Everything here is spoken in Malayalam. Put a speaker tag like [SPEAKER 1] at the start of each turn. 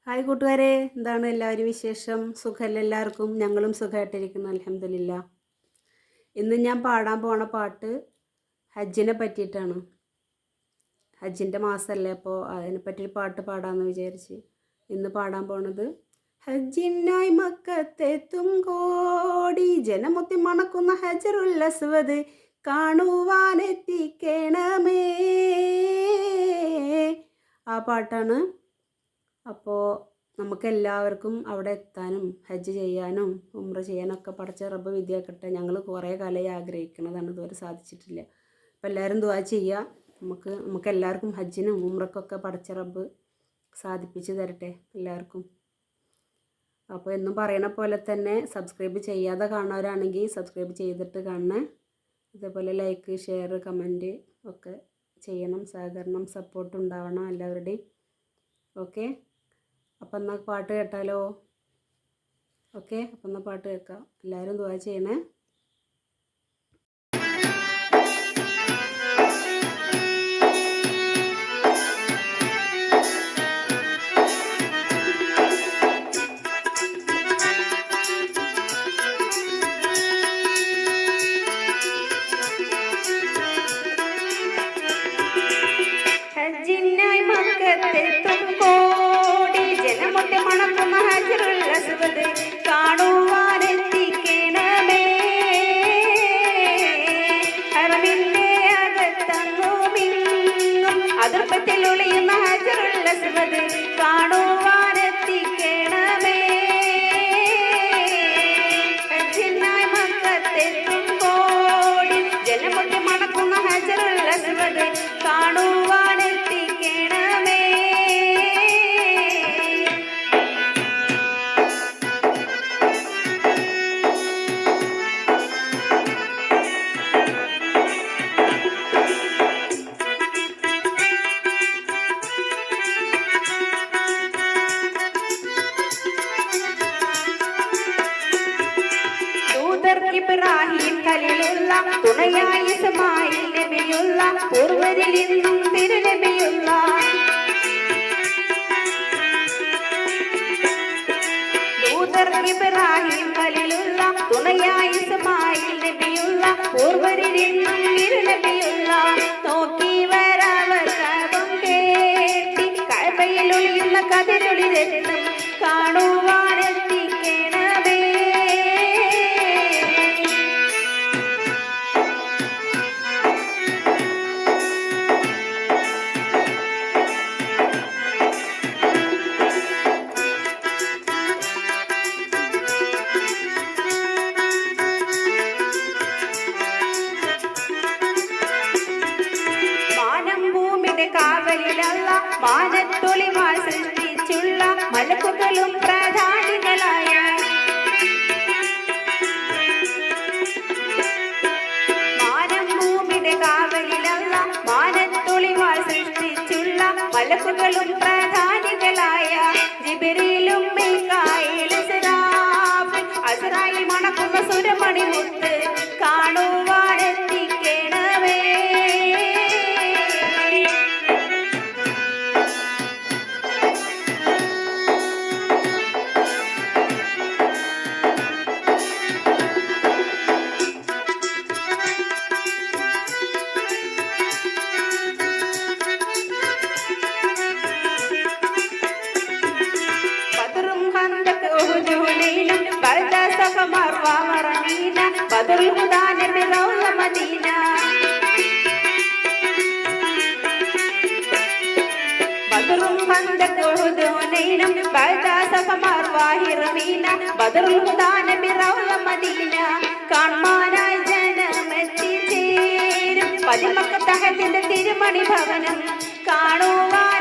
[SPEAKER 1] ഹായ് കൂട്ടുകാരെ, എന്താണ് എല്ലാവരും വിശേഷം? സുഖമല്ല എല്ലാവർക്കും? ഞങ്ങളും സുഖമായിട്ടിരിക്കുന്നു, അൽഹംദുലില്ലാ. ഇന്ന് ഞാൻ പാടാൻ പോണ പാട്ട് ഹജ്ജിനെ പറ്റിയിട്ടാണ്. ഹജ്ജിൻ്റെ മാസമല്ലേ, അപ്പോൾ അതിനെപ്പറ്റിയൊരു പാട്ട് പാടാമെന്ന് വിചാരിച്ച് ഇന്ന് പാടാൻ പോണത് ഹജ്ജിനായി മക്കത്തെത്തും കോടി ജനമൊത്തി മണക്കുന്ന ഹജറുൽ അസ്വദ് കാണുവാനെത്തിക്കണമേ, ആ പാട്ടാണ്. അപ്പോൾ നമുക്കെല്ലാവർക്കും അവിടെ എത്താനും ഹജ്ജ് ചെയ്യാനും ഉംറ ചെയ്യാനൊക്കെ പടച്ച റബ്ബ് വിധിയാക്കട്ടെ. ഞങ്ങൾ കുറേ കാലമായി ആഗ്രഹിക്കുന്നതാണ്, ഇതുവരെ സാധിച്ചിട്ടില്ല. അപ്പോൾ എല്ലാവരും ദുആ ചെയ്യുക. നമുക്കെല്ലാവർക്കും ഹജ്ജിനും ഉംറക്കൊക്കെ പടച്ച റബ്ബ് സാധിപ്പിച്ച് തരട്ടെ എല്ലാവർക്കും. അപ്പോൾ എന്നും പറയണ പോലെ തന്നെ സബ്സ്ക്രൈബ് ചെയ്യാതെ കാണുന്നവരാണെങ്കിൽ സബ്സ്ക്രൈബ് ചെയ്തിട്ട് കാണണേ. അതേപോലെ ലൈക്ക്, ഷെയർ, കമൻറ്റ് ഒക്കെ ചെയ്യണം. സഹകരണം, സപ്പോർട്ട് ഉണ്ടാവണം എല്ലാവരുടെയും. ഓക്കെ, അപ്പം എന്നാൽ പാട്ട് കേട്ടാലോ? ഓക്കെ, അപ്പം എന്നാൽ പാട്ട് കേൾക്കാം. എല്ലാവരും ദുആ ചെയ്യണേ. ഹജ്ജിനായി മക്കത്തെത്തും കോടി ജനമൊക്കെ മണക്കുന്ന ഹജറുൽ അസ്വദ് കാണുവാനെത്തിക്കണമേ, ഹറമിന്റെ അകത്തങ്ങുമിങ്ങും അതിർപ്പത്തിൽ ഒളിയുന്ന ഹജറുൽ അസ്വദ് കാണുവാനെത്തിക്കണമേ. ഹജ്ജിനായി മക്കത്തെത്തും കോടി ജനമൊക്കെ മണക്കുന്ന ഹജറുൽ അസ്വദ് കാണുവാനെത്തിക്കണമേ. ഇബ്രാഹിം ഖലീലുള്ള തുണയായി ഇസ്മായിൽ നബിയുള്ള പൂർവരിൽ ഇന്നും തിരുനബിയുള്ള ഇബ്രാഹിം ഖലീലുള്ള തുണയായി ഇസ്മായിൽ നബിയുള്ള പൂർവരിൽ ഇന്നും തിരുനബിയുള്ള നോക്കി വരാവർ കഅബം കേട്ടി കഅബയിൽ ഒളിയുന്ന കതിരൊളി രത്നം കാണുവാനെത്തിക്കണമേ. കാവലിലല്ല മാനത്തൊളിമാർ സൃഷ്ടിച്ചുള്ള മലക്കുകളും പ്രധാനികളായ മാനം ഭൂമിയുടെ കാവലിലല്ല മാനത്തൊളിമാർ സൃഷ്ടിച്ചുള്ള മലക്കുകളും പ്രധാനികളായ ജിബ്രീലും മീകായേലും ഇസ്രാഫീൽ അസ്റായിൽ മണക്കുന്ന സുരമണി മുത്ത് കാണുവാനെത്തിക്കണമേ. ബദറുൽ ഹുദാ നബി റൗള മദീന ബദറുൽ ഖന്ദഖ് ഉഹുദ് ഹുനൈനും ബഅദ സഫ മർവ ഹിറമീന ബദറുൽ ഹുദാ നബി റൗള മദീന കാണാനായി ജനമെത്തിച്ചേരും പതിമക്ക തഹത്തിന്റെ തിരുമണി ഭവനം കാണുവാൻ